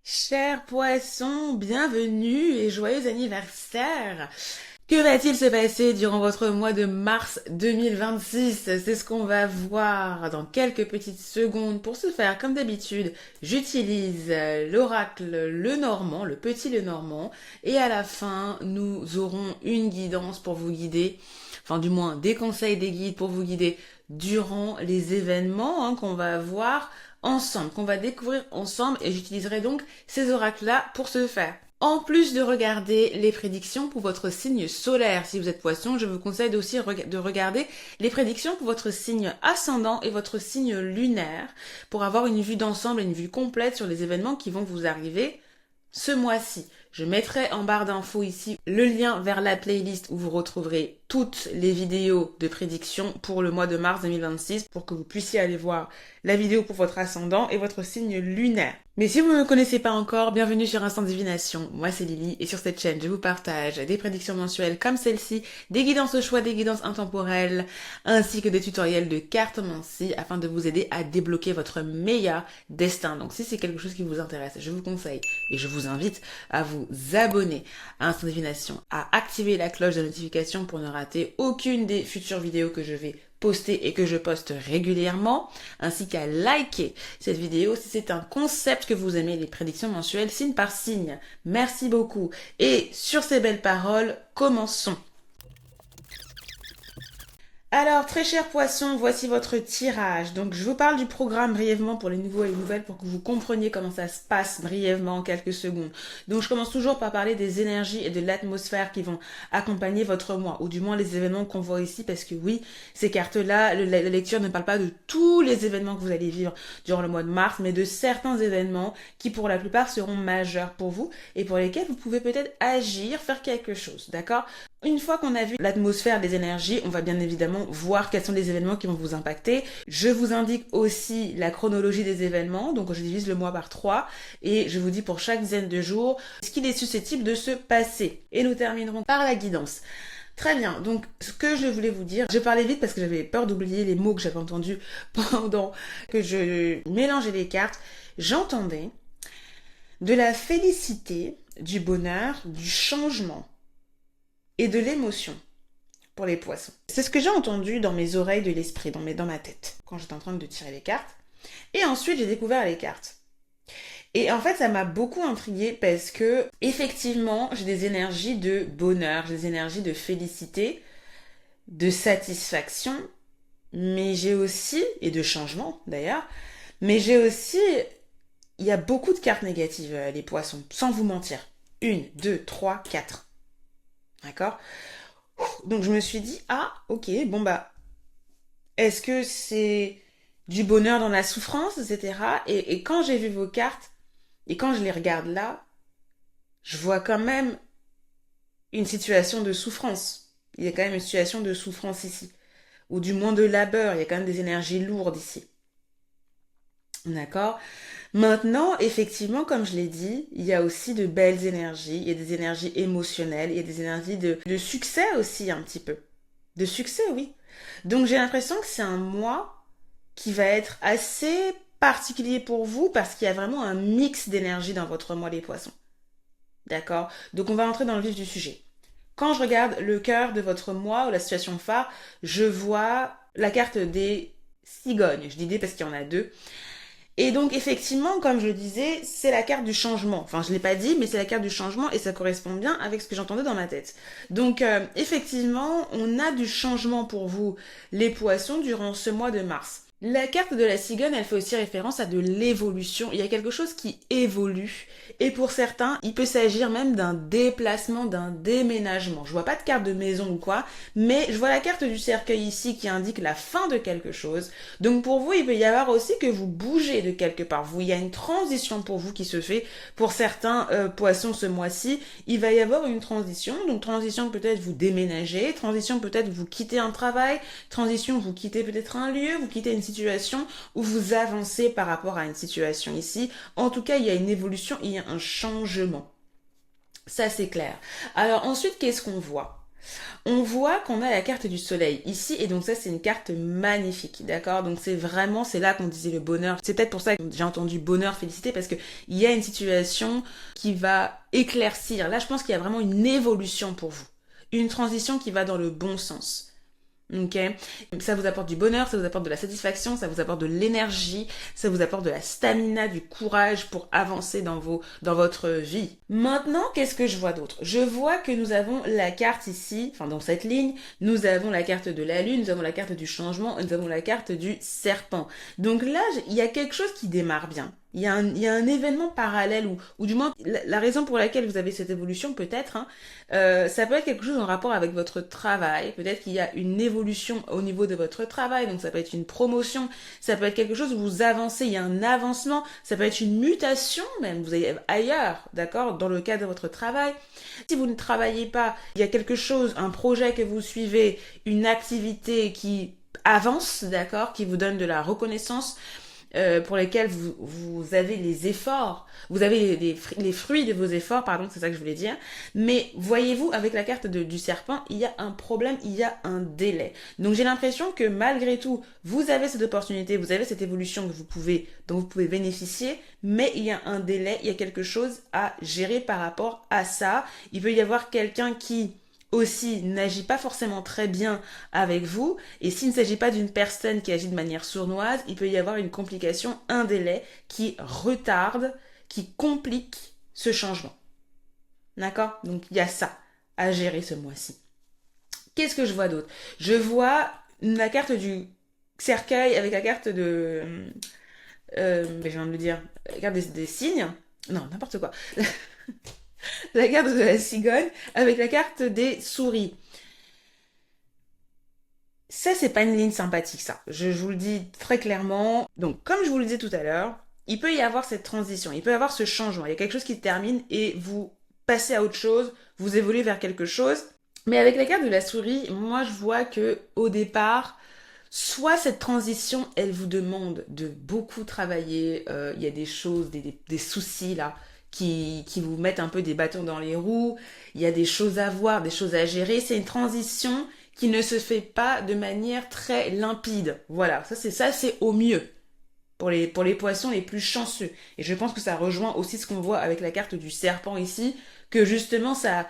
Chers poissons, bienvenue et joyeux anniversaire! Que va-t-il se passer durant votre mois de mars 2026? C'est ce qu'on va voir dans quelques petites secondes. Pour ce faire, comme d'habitude, j'utilise l'oracle Lenormand, le petit Lenormand, et à la fin, nous aurons une guidance pour vous guider, enfin du moins des conseils, des guides pour vous guider durant les événements qu'on va avoir ensemble, qu'on va découvrir ensemble, et j'utiliserai donc ces oracles-là pour ce faire. En plus de regarder les prédictions pour votre signe solaire, si vous êtes poisson, je vous conseille aussi de regarder les prédictions pour votre signe ascendant et votre signe lunaire pour avoir une vue d'ensemble et une vue complète sur les événements qui vont vous arriver ce mois-ci. Je mettrai en barre d'infos ici le lien vers la playlist où vous retrouverez toutes les vidéos de prédiction pour le mois de mars 2026 pour que vous puissiez aller voir la vidéo pour votre ascendant et votre signe lunaire. Mais si vous ne me connaissez pas encore, bienvenue sur Instant Divination. Moi c'est Lily et sur cette chaîne je vous partage des prédictions mensuelles comme celle-ci, des guidances au choix, des guidances intemporelles, ainsi que des tutoriels de cartomancie afin de vous aider à débloquer votre meilleur destin. Donc si c'est quelque chose qui vous intéresse, je vous conseille et je vous invite à vous abonner à Instant Divination, à activer la cloche de notification pour ne rater aucune des futures vidéos que je vais poster et que je poste régulièrement, ainsi qu'à liker cette vidéo si c'est un concept que vous aimez, les prédictions mensuelles signe par signe. Merci beaucoup. Et sur ces belles paroles, commençons. Alors, très chers poissons, voici votre tirage. Donc, je vous parle du programme brièvement pour les nouveaux et les nouvelles pour que vous compreniez comment ça se passe brièvement en quelques secondes. Donc, je commence toujours par parler des énergies et de l'atmosphère qui vont accompagner votre mois, ou du moins les événements qu'on voit ici, parce que oui, ces cartes-là, la lecture ne parle pas de tous les événements que vous allez vivre durant le mois de mars, mais de certains événements qui, pour la plupart, seront majeurs pour vous et pour lesquels vous pouvez peut-être agir, faire quelque chose, d'accord? Une fois qu'on a vu l'atmosphère des énergies, on va bien évidemment voir quels sont les événements qui vont vous impacter. Je vous indique aussi la chronologie des événements, donc je divise le mois par 3 et je vous dis pour chaque dizaine de jours ce qu'il est susceptible de se passer. Et nous terminerons par la guidance. Très bien, donc ce que je voulais vous dire, je parlais vite parce que j'avais peur d'oublier les mots que j'avais entendus pendant que je mélangeais les cartes. J'entendais de la félicité, du bonheur, du changement et de l'émotion pour les poissons. C'est ce que j'ai entendu dans mes oreilles de l'esprit, dans ma tête, quand j'étais en train de tirer les cartes. Et ensuite, j'ai découvert les cartes. Et en fait, ça m'a beaucoup intriguée parce que, effectivement, j'ai des énergies de bonheur, j'ai des énergies de félicité, de satisfaction, mais j'ai aussi, et de changement d'ailleurs, mais j'ai aussi, il y a beaucoup de cartes négatives, les poissons, sans vous mentir. 1, 2, 3, 4. D'accord? Donc je me suis dit, ah, ok, bon bah, est-ce que c'est du bonheur dans la souffrance, etc. Et quand j'ai vu vos cartes, et quand je les regarde là, je vois quand même une situation de souffrance. Il y a quand même une situation de souffrance ici. Ou du moins de labeur, il y a quand même des énergies lourdes ici. D'accord? Maintenant, effectivement, comme je l'ai dit, il y a aussi de belles énergies, il y a des énergies émotionnelles, il y a des énergies de succès aussi un petit peu. De succès, oui. Donc j'ai l'impression que c'est un mois qui va être assez particulier pour vous parce qu'il y a vraiment un mix d'énergie dans votre mois les poissons. D'accord? Donc on va entrer dans le vif du sujet. Quand je regarde le cœur de votre mois ou la situation phare, je vois la carte des cigognes. Je dis des parce qu'il y en a deux. Et donc effectivement, comme je le disais, c'est la carte du changement. Enfin, je l'ai pas dit, mais c'est la carte du changement et ça correspond bien avec ce que j'entendais dans ma tête. Donc effectivement, on a du changement pour vous, les poissons, durant ce mois de mars. La carte de la cigogne, elle fait aussi référence à de l'évolution. Il y a quelque chose qui évolue. Et pour certains, il peut s'agir même d'un déplacement, d'un déménagement. Je vois pas de carte de maison ou quoi, mais je vois la carte du cercueil ici qui indique la fin de quelque chose. Donc pour vous, il peut y avoir aussi que vous bougez de quelque part. Il y a une transition pour vous qui se fait. Pour certains poissons ce mois-ci, il va y avoir une transition. Donc transition peut-être vous déménagez, transition peut-être vous quittez un travail, transition vous quittez peut-être un lieu, vous quittez une situation où vous avancez par rapport à une situation ici. En tout cas, il y a une évolution, il y a un changement. Ça, c'est clair. Alors ensuite, qu'est-ce qu'on voit? On voit qu'on a la carte du soleil ici, et donc ça c'est une carte magnifique, d'accord? Donc c'est vraiment, c'est là qu'on disait le bonheur. C'est peut-être pour ça que j'ai entendu bonheur, félicité, parce que il y a une situation qui va éclaircir. Là je pense qu'il y a vraiment une évolution pour vous. Une transition qui va dans le bon sens. Ok, ça vous apporte du bonheur, ça vous apporte de la satisfaction, ça vous apporte de l'énergie, ça vous apporte de la stamina, du courage pour avancer dans votre vie. Maintenant, qu'est-ce que je vois d'autre? Je vois que nous avons la carte ici, enfin dans cette ligne, nous avons la carte de la lune, nous avons la carte du changement, et nous avons la carte du serpent. Donc là, il y a quelque chose qui démarre bien. Il y a un événement parallèle, ou du moins la raison pour laquelle vous avez cette évolution peut-être, hein, ça peut être quelque chose en rapport avec votre travail, peut-être qu'il y a une évolution au niveau de votre travail, donc ça peut être une promotion, ça peut être quelque chose où vous avancez, il y a un avancement, ça peut être une mutation même, vous allez ailleurs, d'accord, dans le cadre de votre travail. Si vous ne travaillez pas, il y a quelque chose, un projet que vous suivez, une activité qui avance, d'accord, qui vous donne de la reconnaissance, pour lesquels vous avez les efforts, vous avez les fruits de vos efforts, pardon, c'est ça que je voulais dire. Mais voyez-vous, avec la carte du serpent, il y a un problème, il y a un délai. Donc j'ai l'impression que malgré tout, vous avez cette opportunité, vous avez cette évolution dont vous pouvez bénéficier, mais il y a un délai, il y a quelque chose à gérer par rapport à ça. Il peut y avoir quelqu'un qui aussi n'agit pas forcément très bien avec vous, et s'il ne s'agit pas d'une personne qui agit de manière sournoise, il peut y avoir une complication, un délai qui retarde, qui complique ce changement. D'accord? Donc il y a ça à gérer ce mois-ci. Qu'est-ce que je vois d'autre? Je vois la carte du cercueil avec la carte de... je viens de le dire, la carte des signes. Non, n'importe quoi. La carte de la cigogne avec la carte des souris. Ça, c'est pas une ligne sympathique, ça. Je vous le dis très clairement. Donc, comme je vous le disais tout à l'heure, il peut y avoir cette transition, il peut y avoir ce changement. Il y a quelque chose qui se termine et vous passez à autre chose, vous évoluez vers quelque chose. Mais avec la carte de la souris, moi, je vois que au départ, soit cette transition, elle vous demande de beaucoup travailler. Il y a des choses, des soucis là qui vous mettent un peu des bâtons dans les roues. Il y a des choses à voir, des choses à gérer. C'est une transition qui ne se fait pas de manière très limpide. Voilà, ça c'est au mieux pour les poissons les plus chanceux. Et je pense que ça rejoint aussi ce qu'on voit avec la carte du serpent ici, que justement ça,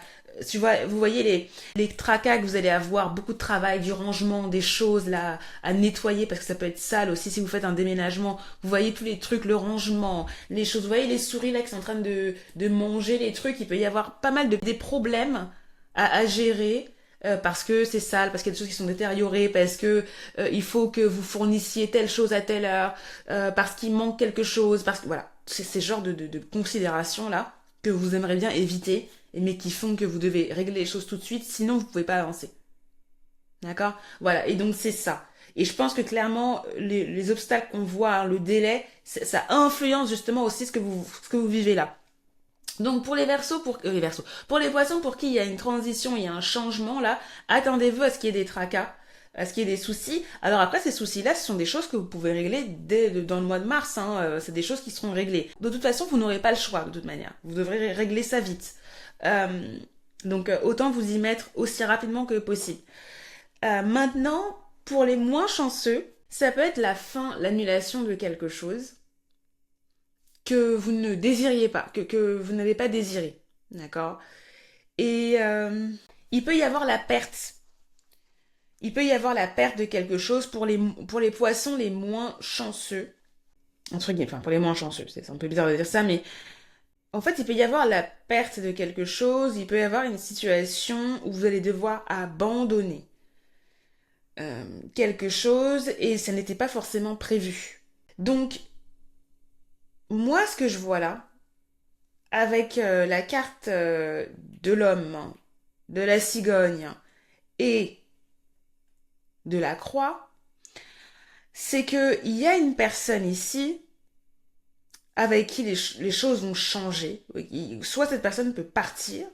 tu vois, vous voyez les tracas que vous allez avoir, beaucoup de travail, du rangement, des choses là à nettoyer parce que ça peut être sale aussi si vous faites un déménagement. Vous voyez tous les trucs, le rangement, les choses. Vous voyez les souris là qui sont en train de manger les trucs. Il peut y avoir pas mal des problèmes à gérer parce que c'est sale, parce qu'il y a des choses qui sont détériorées, parce que il faut que vous fournissiez telle chose à telle heure, parce qu'il manque quelque chose, parce que voilà, c'est ces genres de considérations là que vous aimeriez bien éviter, mais qui font que vous devez régler les choses tout de suite, sinon vous pouvez pas avancer. D'accord? Voilà, et donc c'est ça. Et je pense que clairement, les obstacles qu'on voit, hein, le délai, ça influence justement aussi ce que vous vivez là. Donc pour les versos, pour les poissons pour qui il y a une transition, il y a un changement là, attendez-vous à ce qu'il y ait des tracas, à ce qu'il y ait des soucis. Alors après ces soucis-là, ce sont des choses que vous pouvez régler dans le mois de mars, hein, c'est des choses qui seront réglées. De toute façon, vous n'aurez pas le choix de toute manière. Vous devrez régler ça vite. Euh, donc autant vous y mettre aussi rapidement que possible. Maintenant, pour les moins chanceux, ça peut être la fin, l'annulation de quelque chose que vous ne désiriez pas, que vous n'avez pas désiré. D'accord? Et il peut y avoir la perte. Il peut y avoir la perte de quelque chose pour les poissons les moins chanceux. Entre guillemets, enfin pour les moins chanceux, c'est un peu bizarre de dire ça, mais en fait il peut y avoir la perte de quelque chose, il peut y avoir une situation où vous allez devoir abandonner quelque chose et ça n'était pas forcément prévu. Donc, moi ce que je vois là, avec la carte de l'homme, de la cigogne et de la croix, c'est que il y a une personne ici avec qui les choses vont changer. Soit cette personne peut partir,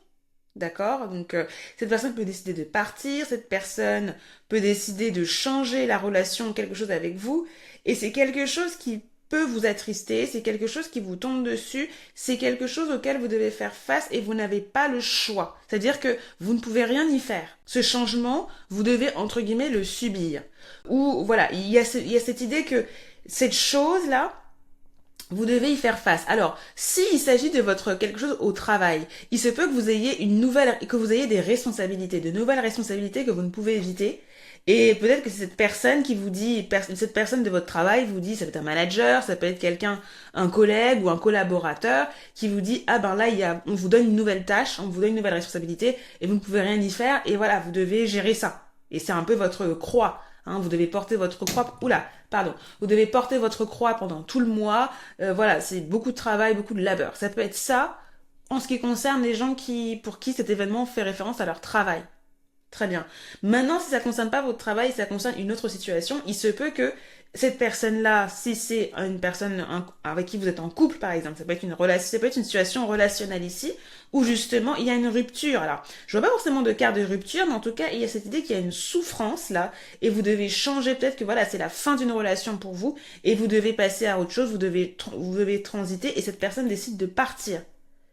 d'accord? Donc cette personne peut décider de partir, cette personne peut décider de changer la relation, quelque chose avec vous, et c'est quelque chose qui peut vous attrister, c'est quelque chose qui vous tombe dessus, c'est quelque chose auquel vous devez faire face et vous n'avez pas le choix. C'est-à-dire que vous ne pouvez rien y faire. Ce changement, vous devez, entre guillemets, le subir. Ou voilà, il y a cette idée que cette chose-là, vous devez y faire face. Alors, s'il s'agit de votre quelque chose au travail, il se peut que vous ayez que vous ayez des responsabilités, de nouvelles responsabilités que vous ne pouvez éviter. Et peut-être que c'est cette personne qui vous dit, cette personne de votre travail vous dit, ça peut être un manager, ça peut être quelqu'un, un collègue ou un collaborateur qui vous dit, ah ben là, on vous donne une nouvelle tâche, on vous donne une nouvelle responsabilité et vous ne pouvez rien y faire et voilà, vous devez gérer ça. Et c'est un peu votre croix. Hein, vous devez porter votre croix. Vous devez porter votre croix pendant tout le mois. Voilà, c'est beaucoup de travail, beaucoup de labeur. Ça peut être ça en ce qui concerne les gens pour qui cet événement fait référence à leur travail. Très bien. Maintenant, si ça concerne pas votre travail, si ça concerne une autre situation, il se peut que cette personne-là, si c'est une personne avec qui vous êtes en couple, par exemple, ça peut être une situation relationnelle ici, où justement il y a une rupture. Alors, je vois pas forcément de carte de rupture, mais en tout cas, il y a cette idée qu'il y a une souffrance là, et vous devez changer. Peut-être que voilà, c'est la fin d'une relation pour vous, et vous devez passer à autre chose. Vous devez transiter, et cette personne décide de partir.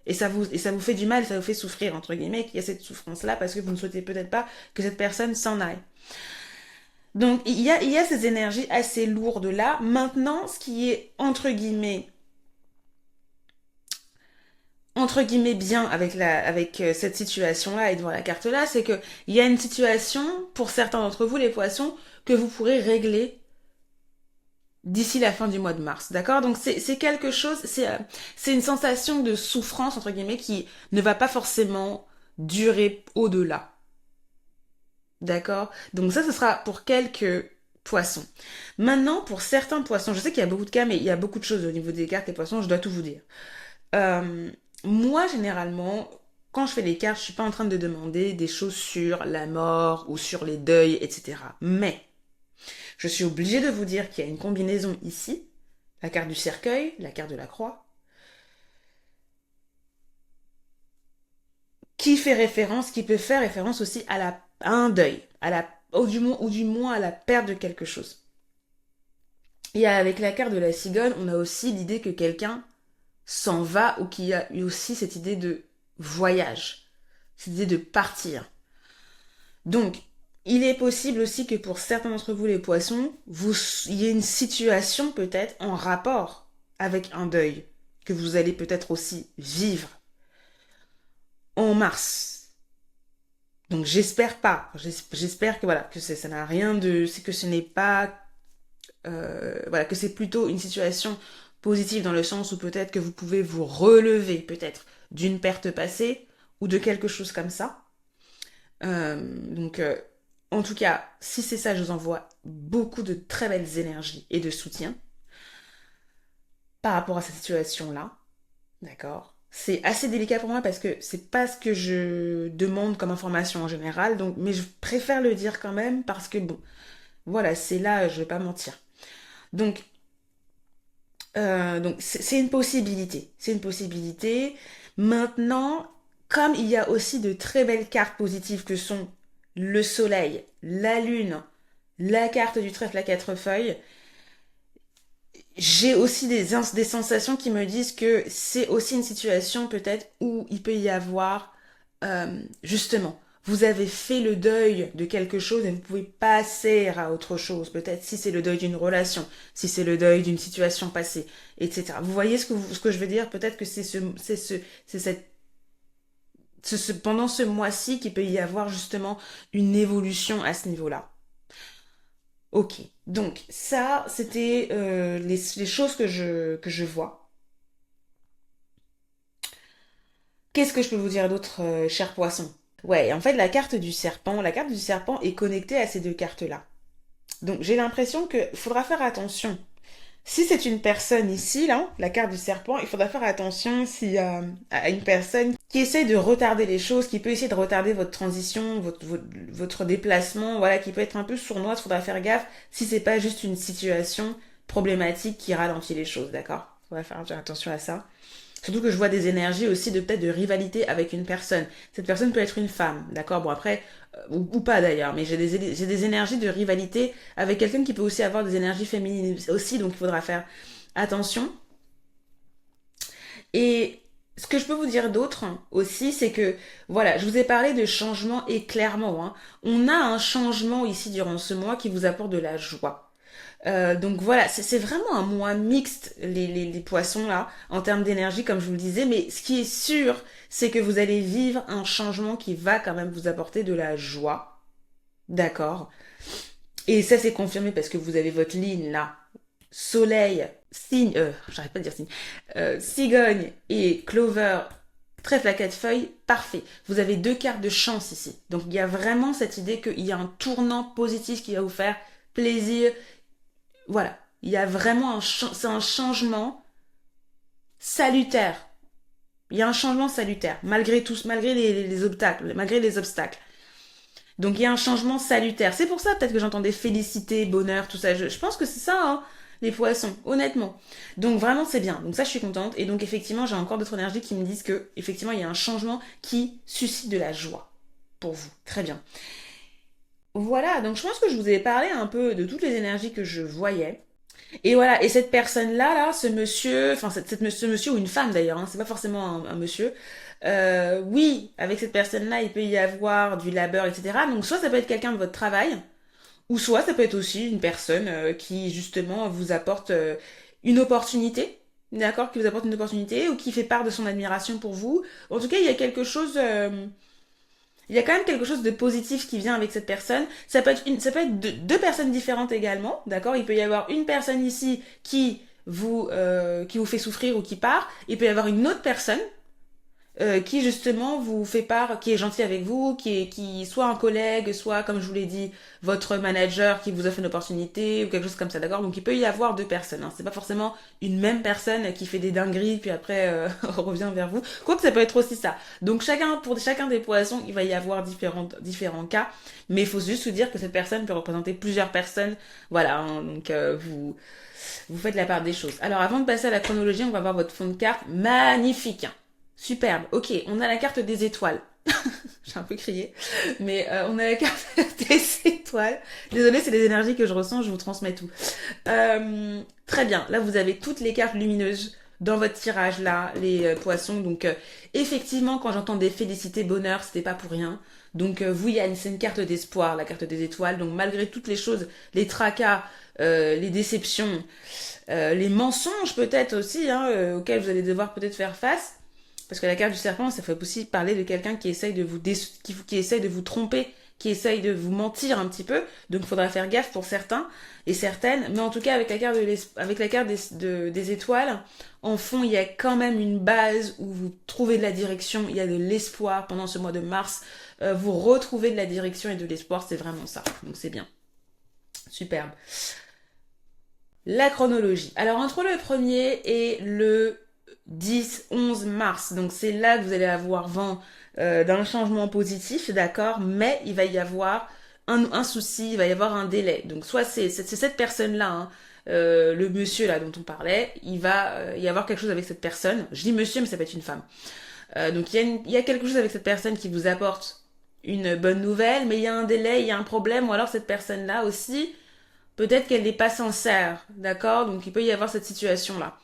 Et ça vous fait du mal, ça vous fait souffrir, entre guillemets, qu'il y a cette souffrance-là parce que vous ne souhaitez peut-être pas que cette personne s'en aille. Donc, il y a ces énergies assez lourdes-là. Maintenant, ce qui est, entre guillemets bien avec cette situation-là et devant la carte-là, c'est que il y a une situation, pour certains d'entre vous, les poissons, que vous pourrez régler d'ici la fin du mois de mars, d'accord? Donc c'est quelque chose, c'est une sensation de souffrance entre guillemets qui ne va pas forcément durer au-delà, d'accord? Donc ça, ce sera pour quelques poissons. Maintenant, pour certains poissons, je sais qu'il y a beaucoup de cas, mais il y a beaucoup de choses au niveau des cartes des poissons, je dois tout vous dire. Moi, généralement, quand je fais les cartes, je suis pas en train de demander des choses sur la mort ou sur les deuils, etc. Mais je suis obligée de vous dire qu'il y a une combinaison ici, la carte du cercueil, la carte de la croix, qui peut faire référence aussi à un deuil, ou du moins à la perte de quelque chose. Et avec la carte de la cigogne, on a aussi l'idée que quelqu'un s'en va ou qu'il y a eu aussi cette idée de voyage, cette idée de partir. Donc, il est possible aussi que pour certains d'entre vous, les poissons, il y ait une situation peut-être en rapport avec un deuil que vous allez peut-être aussi vivre en mars. Donc j'espère pas. J'espère que voilà, que ça n'a rien de, c'est que ce n'est pas, voilà, que c'est plutôt une situation positive dans le sens où peut-être que vous pouvez vous relever peut-être d'une perte passée ou de quelque chose comme ça. Donc en tout cas, si c'est ça, je vous envoie beaucoup de très belles énergies et de soutien par rapport à cette situation-là. D'accord? C'est assez délicat pour moi parce que c'est pas ce que je demande comme information en général, donc, mais je préfère le dire quand même parce que bon, voilà, c'est là, je vais pas mentir. Donc c'est une possibilité. C'est une possibilité. Maintenant, comme il y a aussi de très belles cartes positives que sont le soleil, la lune, la carte du trèfle à quatre feuilles, j'ai aussi des sensations qui me disent que c'est aussi une situation peut-être où il peut y avoir, justement, vous avez fait le deuil de quelque chose et vous pouvez passer à autre chose. Peut-être si c'est le deuil d'une relation, si c'est le deuil d'une situation passée, etc. Vous voyez ce que je veux dire? Peut-être que pendant ce mois-ci qu'il peut y avoir justement une évolution à ce niveau-là. Ok, donc ça, c'était les choses que je vois. Qu'est-ce que je peux vous dire d'autre, cher poisson? Ouais, en fait, la carte du serpent est connectée à ces deux cartes-là. Donc j'ai l'impression qu'il faudra faire attention. Si c'est une personne ici, là, la carte du serpent, il faudra faire attention à une personne qui essaie de retarder les choses, qui peut essayer de retarder votre transition, votre déplacement, voilà, qui peut être un peu sournoise, il faudra faire gaffe si c'est pas juste une situation problématique qui ralentit les choses, d'accord? Il faudra faire attention à ça. Surtout que je vois des énergies aussi de peut-être de rivalité avec une personne. Cette personne peut être une femme, d'accord? Bon après, ou pas d'ailleurs, mais j'ai des énergies de rivalité avec quelqu'un qui peut aussi avoir des énergies féminines aussi, donc il faudra faire attention. Et ce que je peux vous dire d'autre aussi, c'est que, voilà, je vous ai parlé de changement et clairement, hein, on a un changement ici durant ce mois qui vous apporte de la joie. Donc voilà, c'est vraiment un mois mixte, les poissons là, en termes d'énergie, comme je vous le disais, mais ce qui est sûr, c'est que vous allez vivre un changement qui va quand même vous apporter de la joie. D'accord? Et ça, c'est confirmé parce que vous avez votre ligne là. Soleil, cygne, j'arrête pas de dire cygne, cigogne et clover, trèfle à quatre feuilles, parfait. Vous avez deux cartes de chance ici. Donc il y a vraiment cette idée qu'il y a un tournant positif qui va vous faire plaisir. Voilà. Il y a vraiment c'est un changement salutaire. Il y a un changement salutaire, malgré tout, malgré les obstacles, malgré les obstacles. Donc il y a un changement salutaire. C'est pour ça peut-être que j'entendais félicité, bonheur, tout ça. Je pense que c'est ça, hein, les poissons, honnêtement. Donc vraiment c'est bien. Donc ça je suis contente. Et donc effectivement j'ai encore d'autres énergies qui me disent que effectivement il y a un changement qui suscite de la joie pour vous. Très bien. Voilà, donc je pense que je vous ai parlé un peu de toutes les énergies que je voyais. Et voilà, et cette personne-là, là, ce monsieur, enfin ce monsieur ou une femme d'ailleurs, hein, c'est pas forcément un monsieur. Oui, avec cette personne-là, il peut y avoir du labeur, etc. Donc soit ça peut être quelqu'un de votre travail, ou soit ça peut être aussi une personne qui justement vous apporte une opportunité, d'accord, qui vous apporte une opportunité ou qui fait part de son admiration pour vous. En tout cas, il y a quelque chose. Il y a quand même quelque chose de positif qui vient avec cette personne. Ça peut être deux personnes différentes également, d'accord? Il peut y avoir une personne ici qui vous fait souffrir ou qui part. Il peut y avoir une autre personne qui justement vous fait part, qui est gentil avec vous, qui soit un collègue, soit comme je vous l'ai dit, votre manager qui vous offre une opportunité ou quelque chose comme ça, d'accord? Donc il peut y avoir deux personnes, hein. C'est pas forcément une même personne qui fait des dingueries puis après revient vers vous. Quoique ça peut être aussi ça. Donc pour chacun des poissons, il va y avoir différents cas, mais il faut juste vous dire que cette personne peut représenter plusieurs personnes. Voilà, hein. Donc vous faites la part des choses. Alors avant de passer à la chronologie, on va voir votre fond de carte magnifique, hein. Superbe. Ok, on a la carte des étoiles. J'ai un peu crié, mais on a la carte des étoiles. Désolée, c'est les énergies que je ressens, je vous transmets tout. Très bien. Là, vous avez toutes les cartes lumineuses dans votre tirage là, les poissons. Donc, effectivement, quand j'entends des félicités, bonheur, c'était pas pour rien. Donc, vous, Yann, c'est une carte d'espoir, la carte des étoiles. Donc, malgré toutes les choses, les tracas, les déceptions, les mensonges peut-être aussi, hein, auxquels vous allez devoir peut-être faire face. Parce que la carte du serpent, ça fait aussi parler de quelqu'un qui essaye de qui essaye de vous tromper, qui essaye de vous mentir un petit peu. Donc il faudra faire gaffe pour certains et certaines. Mais en tout cas, avec la carte des étoiles, en fond, il y a quand même une base où vous trouvez de la direction, il y a de l'espoir pendant ce mois de mars. Vous retrouvez de la direction et de l'espoir, c'est vraiment ça. Donc c'est bien. Superbe. La chronologie. Alors entre le 1er et le 10-11 mars, donc c'est là que vous allez avoir vent d'un changement positif, d'accord, mais il va y avoir un souci, il va y avoir un délai. Donc soit c'est cette personne-là, hein, le monsieur là dont on parlait, il va y avoir quelque chose avec cette personne. Je dis monsieur, mais ça peut être une femme. Donc il y a quelque chose avec cette personne qui vous apporte une bonne nouvelle, mais il y a un délai, il y a un problème, ou alors cette personne-là aussi, peut-être qu'elle n'est pas sincère, d'accord, donc il peut y avoir cette situation-là.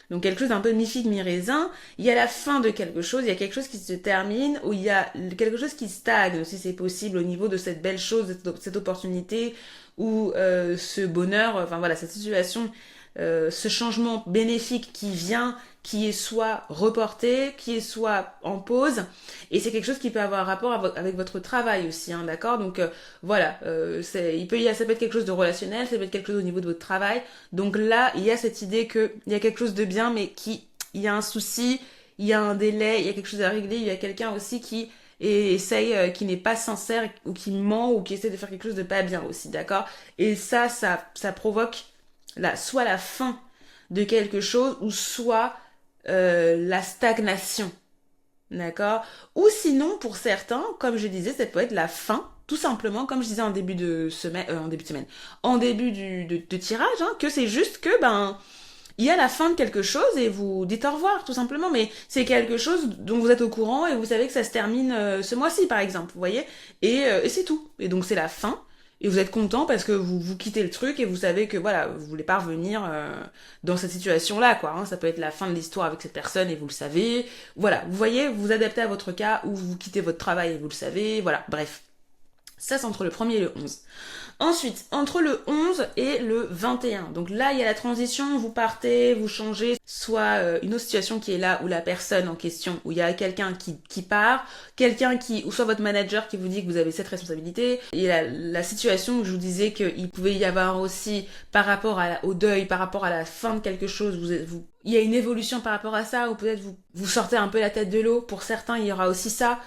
Donc quelque chose d'un peu mi-figue, mi-raisin. Il y a la fin de quelque chose, il y a quelque chose qui se termine, ou il y a quelque chose qui stagne, si c'est possible, au niveau de cette belle chose, de cette opportunité, ou ce bonheur, enfin voilà, cette situation, ce changement bénéfique qui vient, qui est soit reporté, qui est soit en pause, et c'est quelque chose qui peut avoir un rapport avec votre travail aussi, hein, d'accord? Donc voilà, ça peut être quelque chose de relationnel, ça peut être quelque chose au niveau de votre travail. Donc là, il y a cette idée que il y a quelque chose de bien, mais il y a un souci, il y a un délai, il y a quelque chose à régler, il y a quelqu'un aussi qui essaye, qui n'est pas sincère ou qui ment ou qui essaie de faire quelque chose de pas bien aussi, d'accord? Et ça provoque soit la fin de quelque chose ou soit la stagnation, d'accord? Ou sinon, pour certains, comme je disais, ça peut être la fin, tout simplement, comme je disais en début de semaine, en début de tirage, hein, que c'est juste que, il y a la fin de quelque chose et vous dites au revoir, tout simplement, mais c'est quelque chose dont vous êtes au courant et vous savez que ça se termine ce mois-ci, par exemple, vous voyez? Et c'est tout. Et donc c'est la fin. Et vous êtes content parce que vous quittez le truc et vous savez que voilà, vous voulez pas revenir dans cette situation-là, quoi. Hein. Ça peut être la fin de l'histoire avec cette personne et vous le savez. Voilà, vous voyez, vous vous adaptez à votre cas ou vous quittez votre travail et vous le savez. Voilà, bref. Ça, c'est entre le 1er et le 11. Ensuite, entre le 11 et le 21. Donc là, il y a la transition, vous partez, vous changez, soit une autre situation qui est là où la personne en question, où il y a quelqu'un qui part, quelqu'un qui, ou soit votre manager qui vous dit que vous avez cette responsabilité. Il y a la situation où je vous disais qu'il pouvait y avoir aussi, par rapport au deuil, par rapport à la fin de quelque chose, il y a une évolution par rapport à ça, ou peut-être vous sortez un peu la tête de l'eau. Pour certains, il y aura aussi ça.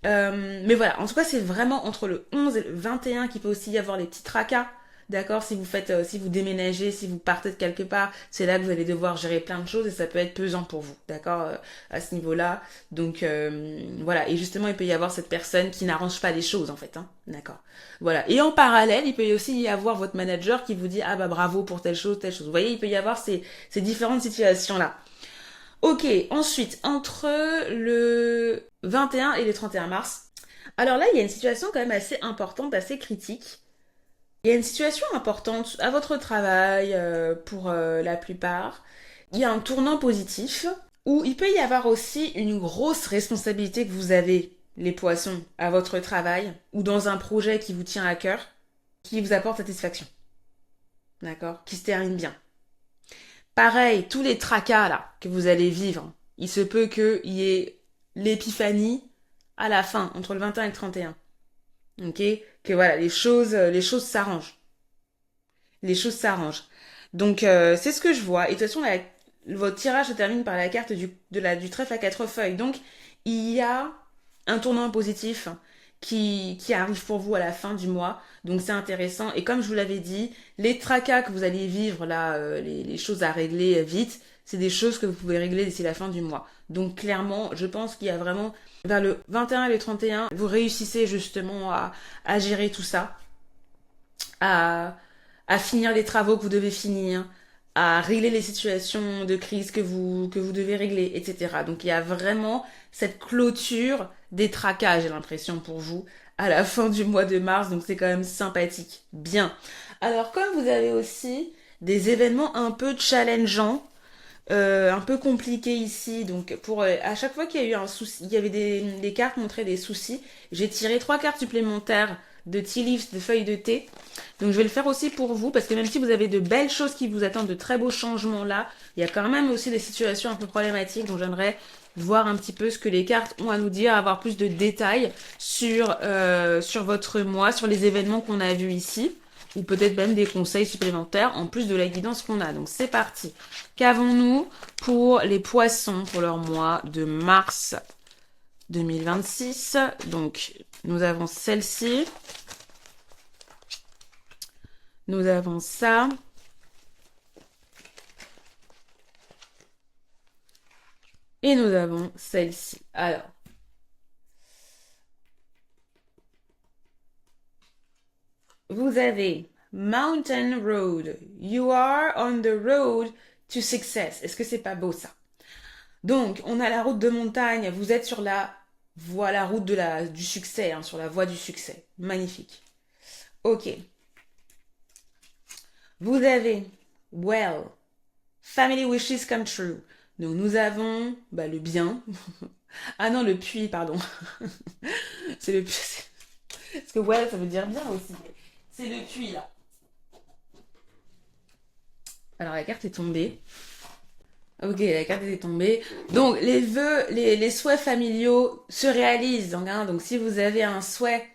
Mais voilà, en tout cas, c'est vraiment entre le 11 et le 21 qu'il peut aussi y avoir les petits tracas. D'accord, si vous faites, si vous déménagez, si vous partez de quelque part, c'est là que vous allez devoir gérer plein de choses et ça peut être pesant pour vous, d'accord, à ce niveau-là. Donc voilà, et justement, il peut y avoir cette personne qui n'arrange pas les choses en fait, hein, d'accord. Voilà, et en parallèle, il peut aussi y avoir votre manager qui vous dit ah bah bravo pour telle chose, telle chose. Vous voyez, il peut y avoir ces différentes situations-là. Ok, ensuite, entre le 21 et le 31 mars, alors là, il y a une situation quand même assez importante, assez critique. Il y a une situation importante à votre travail, pour la plupart. Il y a un tournant positif où il peut y avoir aussi une grosse responsabilité que vous avez, les poissons, à votre travail ou dans un projet qui vous tient à cœur, qui vous apporte satisfaction. D'accord? Qui se termine bien. Pareil, tous les tracas là que vous allez vivre, il se peut qu'il y ait l'épiphanie à la fin, entre le 21 et le 31. Ok? Que voilà, les choses s'arrangent. Les choses s'arrangent. Donc c'est ce que je vois. Et de toute façon, votre tirage se termine par la carte du trèfle à 4 feuilles. Donc il y a un tournant positif qui arrive pour vous à la fin du mois. Donc c'est intéressant. Et comme je vous l'avais dit, les tracas que vous allez vivre là, les choses à régler vite, c'est des choses que vous pouvez régler d'ici la fin du mois. Donc clairement, je pense qu'il y a vraiment, vers le 21 et le 31, vous réussissez justement à gérer tout ça, à, à finir les travaux que vous devez finir, à régler les situations de crise que vous devez régler, etc. Donc il y a vraiment cette clôture des tracas, j'ai l'impression, pour vous, à la fin du mois de mars, donc c'est quand même sympathique. Bien. Alors comme vous avez aussi des événements un peu challengeants, un peu compliqués ici, donc à chaque fois qu'il y a eu un souci, il y avait des cartes montraient des soucis, j'ai tiré 3 cartes supplémentaires de tea leaves, de feuilles de thé. Donc je vais le faire aussi pour vous, parce que même si vous avez de belles choses qui vous attendent, de très beaux changements là, il y a quand même aussi des situations un peu problématiques, donc j'aimerais voir un petit peu ce que les cartes ont à nous dire, avoir plus de détails sur votre mois, sur les événements qu'on a vus ici, ou peut-être même des conseils supplémentaires en plus de la guidance qu'on a. Donc c'est parti. Qu'avons-nous pour les poissons pour leur mois de mars 2026? Donc nous avons celle-ci. Nous avons ça. Et nous avons celle-ci. Alors. Vous avez Mountain Road. You are on the road to success. Est-ce que c'est pas beau ça? Donc, on a la route de montagne. Vous êtes sur la route du succès, hein, sur la voie du succès. Magnifique. Ok. Vous avez well, family wishes come true. Donc nous avons le bien. Ah non, le puits, pardon. C'est le puits. Parce que well, ça veut dire bien aussi. C'est le puits là. Alors la carte est tombée. Ok, la carte est tombée. Donc les vœux, les souhaits familiaux se réalisent. Donc si vous avez un souhait,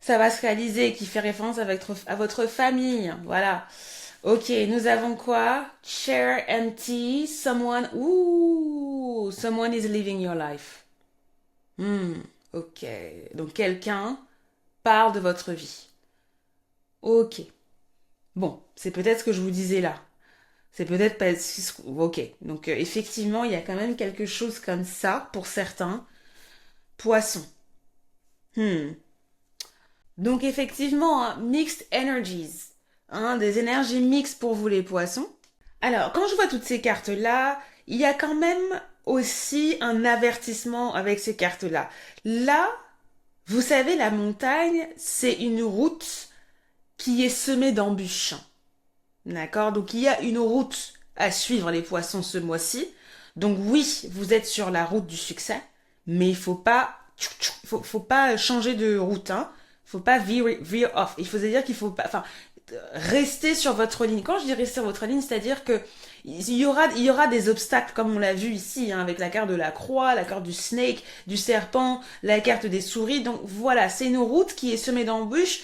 ça va se réaliser, qui fait référence à votre famille. Voilà. Ok, nous avons quoi? Chair empty, someone is living your life. Ok, donc quelqu'un parle de votre vie. Ok. Bon, c'est peut-être ce que je vous disais là. C'est peut-être pas... Ok, donc effectivement, il y a quand même quelque chose comme ça pour certains. Poisson. Donc effectivement, hein, mixed energies. Hein, des énergies mixtes pour vous les poissons. Alors, quand je vois toutes ces cartes-là, il y a quand même aussi un avertissement avec ces cartes-là. Là, vous savez, la montagne, c'est une route qui est semé d'embûches. D'accord? Donc il y a une route à suivre les poissons ce mois-ci. Donc oui, vous êtes sur la route du succès, mais faut pas changer de route, hein. Faut pas veer off. Il faut dire qu'il faut pas, enfin, rester sur votre ligne. Quand je dis rester sur votre ligne, c'est-à-dire que il y aura des obstacles, comme on l'a vu ici, hein, avec la carte de la croix, la carte du snake, du serpent, la carte des souris. Donc voilà, c'est une route qui est semée d'embûches.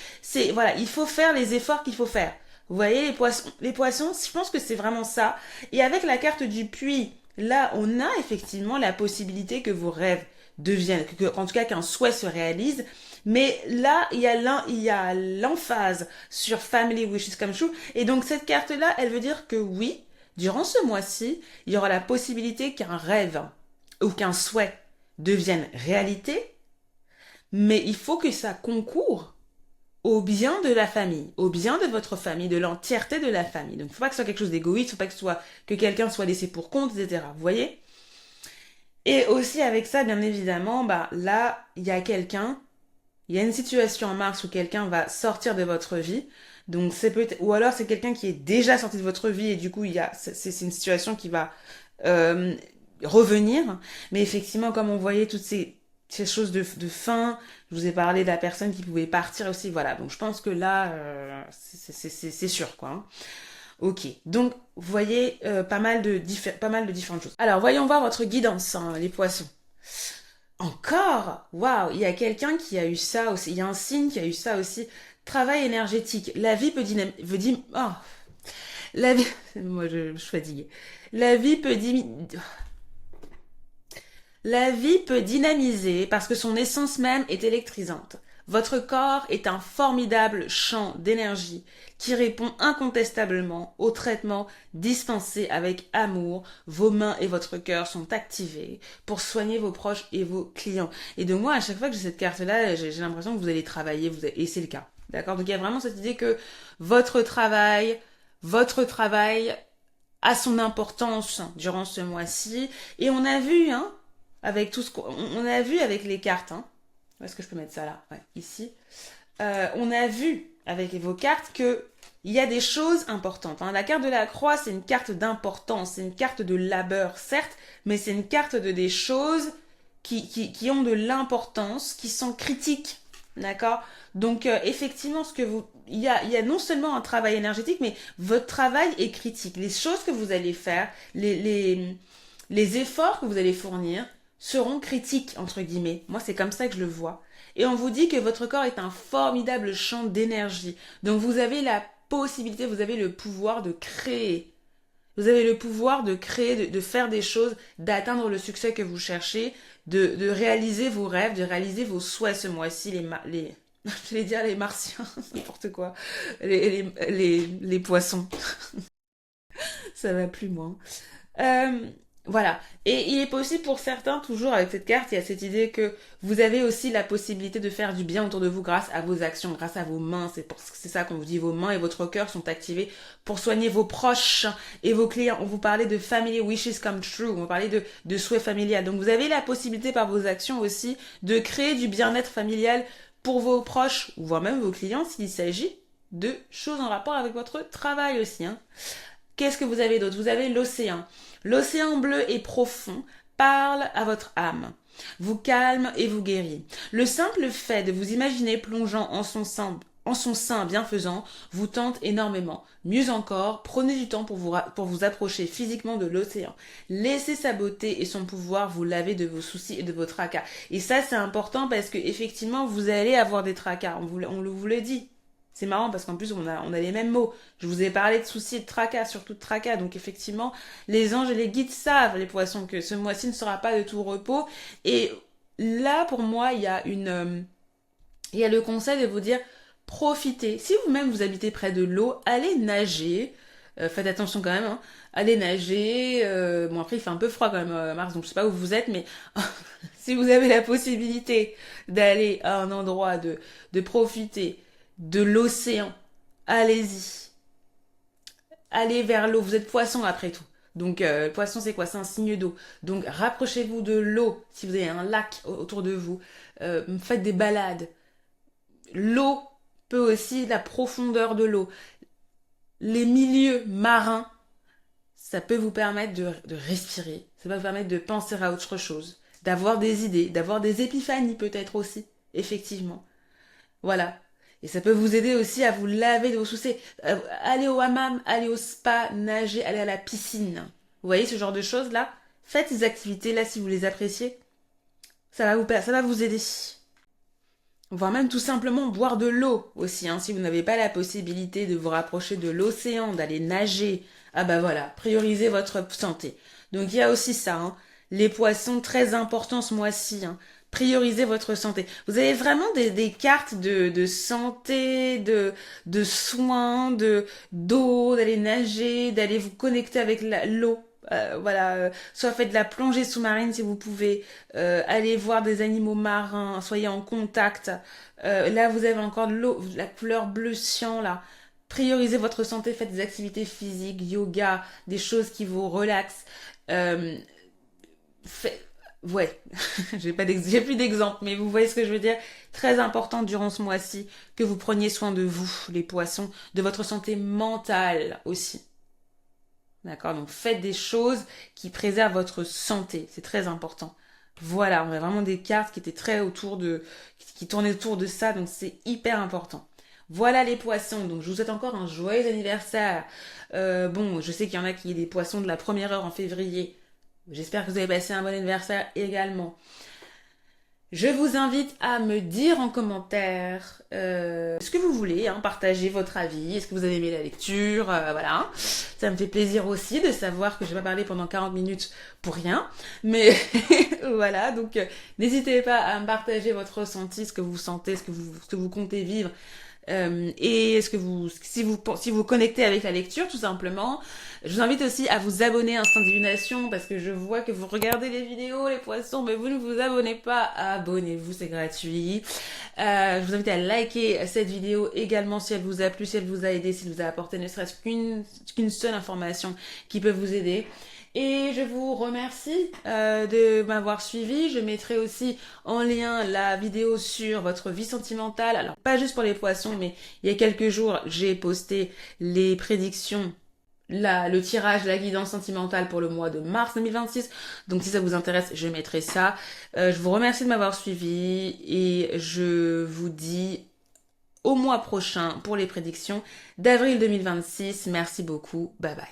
Voilà, il faut faire les efforts qu'il faut faire. Vous voyez, les poissons, je pense que c'est vraiment ça. Et avec la carte du puits, là, on a effectivement la possibilité que vos rêves deviennent, en tout cas qu'un souhait se réalise. Mais là, il y a l'emphase sur Family Wishes Come True. Et donc, cette carte-là, elle veut dire que oui, durant ce mois-ci, il y aura la possibilité qu'un rêve ou qu'un souhait devienne réalité. Mais il faut que ça concourt au bien de la famille, au bien de votre famille, de l'entièreté de la famille. Donc, il ne faut pas que ce soit quelque chose d'égoïste, il ne faut pas que quelqu'un soit laissé pour compte, etc. Vous voyez? Et aussi avec ça, bien évidemment, bah là, il y a une situation en Mars où quelqu'un va sortir de votre vie. Donc c'est peut-être, ou alors c'est quelqu'un qui est déjà sorti de votre vie et du coup c'est une situation qui va euh, revenir. Mais effectivement, comme on voyait toutes ces choses de fin, je vous ai parlé de la personne qui pouvait partir aussi. Voilà. Donc je pense que là, c'est sûr quoi, hein. Ok, donc vous voyez pas mal de différentes choses. Alors voyons voir votre guidance, hein, les poissons. Encore? Waouh, il y a quelqu'un qui a eu ça aussi. Il y a un signe qui a eu ça aussi. Travail énergétique. La vie peut dynamiser. Oh, la vie. Moi, je suis fatiguée. La vie peut La vie peut dynamiser parce que son essence même est électrisante. Votre corps est un formidable champ d'énergie qui répond incontestablement au traitement dispensé avec amour. Vos mains et votre cœur sont activés pour soigner vos proches et vos clients. Et de moi, à chaque fois que j'ai cette carte-là, j'ai l'impression que vous allez travailler, et c'est le cas. D'accord? Donc il y a vraiment cette idée que votre travail, votre travail a son importance durant ce mois-ci. Et on a vu, hein, avec tout ce qu'on a vu avec les cartes, hein. Où est-ce que je peux mettre ça là? Ouais, ici. On a vu avec vos cartes que il y a des choses importantes, hein. La carte de la croix, c'est une carte d'importance, c'est une carte de labeur, certes, mais c'est une carte de des choses qui ont de l'importance, qui sont critiques. D'accord? Donc, effectivement, il y a non seulement un travail énergétique, mais votre travail est critique. Les choses que vous allez faire, les efforts que vous allez fournir seront critiques, entre guillemets. Moi, c'est comme ça que je le vois. Et on vous dit que votre corps est un formidable champ d'énergie. Donc, vous avez la possibilité, vous avez le pouvoir de créer. Vous avez le pouvoir de créer, de faire des choses, d'atteindre le succès que vous cherchez, de réaliser vos rêves, de réaliser vos souhaits ce mois-ci, je vais dire les martiens, n'importe quoi, les poissons. Ça va plus, moi. Voilà. Et il est possible pour certains, toujours avec cette carte, il y a cette idée que vous avez aussi la possibilité de faire du bien autour de vous grâce à vos actions, grâce à vos mains. C'est ça qu'on vous dit, vos mains et votre cœur sont activés pour soigner vos proches et vos clients. On vous parlait de Family Wishes Come True, on vous parlait de souhaits familial. Donc vous avez la possibilité par vos actions aussi de créer du bien-être familial pour vos proches, ou voire même vos clients s'il s'agit de choses en rapport avec votre travail aussi, hein. Qu'est-ce que vous avez d'autre? Vous avez l'océan. L'océan bleu et profond parle à votre âme, vous calme et vous guérit. Le simple fait de vous imaginer plongeant en son sein bienfaisant vous tente énormément. Mieux encore, prenez du temps pour vous approcher physiquement de l'océan. Laissez sa beauté et son pouvoir vous laver de vos soucis et de vos tracas. Et ça, c'est important parce que effectivement, vous allez avoir des tracas. On vous le dit. C'est marrant parce qu'en plus on a les mêmes mots. Je vous ai parlé de soucis et de tracas, surtout de tracas. Donc effectivement, les anges et les guides savent, les poissons, que ce mois-ci ne sera pas de tout repos. Et là, pour moi, il y a le conseil de vous dire, profitez. Si vous-même vous habitez près de l'eau, allez nager. Faites attention quand même, hein. Allez nager. Bon après il fait un peu froid quand même Mars, donc je sais pas où vous êtes, mais si vous avez la possibilité d'aller à un endroit, de profiter de l'océan, allez-y. Allez vers l'eau. Vous êtes poisson après tout. Donc, poisson, c'est quoi? C'est un signe d'eau. Donc, rapprochez-vous de l'eau. Si vous avez un lac autour de vous, faites des balades. L'eau peut aussi la profondeur de l'eau. Les milieux marins, ça peut vous permettre de respirer, ça va vous permettre de penser à autre chose, d'avoir des idées, d'avoir des épiphanies peut-être aussi, effectivement. Voilà. Et ça peut vous aider aussi à vous laver de vos soucis. Aller au hammam, aller au spa, nager, aller à la piscine. Vous voyez ce genre de choses-là? Faites ces activités-là si vous les appréciez. Ça va vous aider. Voire même tout simplement boire de l'eau aussi, hein, si vous n'avez pas la possibilité de vous rapprocher de l'océan, d'aller nager. Ah bah voilà, priorisez votre santé. Donc il y a aussi ça, hein. Les poissons, très importants ce mois-ci, hein. Priorisez votre santé. Vous avez vraiment des cartes de santé, de soins, d'eau, d'aller nager, d'aller vous connecter avec l'eau. Voilà, soit faites de la plongée sous-marine si vous pouvez, allez voir des animaux marins, soyez en contact. Là, vous avez encore de l'eau, la couleur bleu cyan là. Priorisez votre santé, faites des activités physiques, yoga, des choses qui vous relaxent. Euh, fait- Ouais, j'ai plus d'exemple, mais vous voyez ce que je veux dire. Très important durant ce mois-ci que vous preniez soin de vous, les poissons, de votre santé mentale aussi. D'accord? Donc faites des choses qui préservent votre santé. C'est très important. Voilà, on a vraiment des cartes qui étaient très qui tournaient autour de ça, donc c'est hyper important. Voilà les poissons, donc je vous souhaite encore un joyeux anniversaire. Bon, je sais qu'il y en a qui ont des poissons de la première heure en février. J'espère que vous avez passé un bon anniversaire également. Je vous invite à me dire en commentaire ce que vous voulez, hein, partager votre avis, est-ce que vous avez aimé la lecture, voilà. Ça me fait plaisir aussi de savoir que je vais pas parler pendant 40 minutes pour rien, mais voilà, donc n'hésitez pas à me partager votre ressenti, ce que vous sentez, ce que vous comptez vivre. Et est-ce que si vous connectez avec la lecture, tout simplement, je vous invite aussi à vous abonner à Instinct Divination parce que je vois que vous regardez les vidéos, les poissons, mais vous ne vous abonnez pas. Abonnez-vous, c'est gratuit. Je vous invite à liker cette vidéo également si elle vous a plu, si elle vous a aidé, si elle vous a apporté ne serait-ce qu'une seule information qui peut vous aider. Et je vous remercie de m'avoir suivi. Je mettrai aussi en lien la vidéo sur votre vie sentimentale. Alors, pas juste pour les poissons, mais il y a quelques jours, j'ai posté les prédictions, le tirage, la guidance sentimentale pour le mois de mars 2026. Donc, si ça vous intéresse, je mettrai ça. Je vous remercie de m'avoir suivi et je vous dis au mois prochain pour les prédictions d'avril 2026. Merci beaucoup. Bye bye.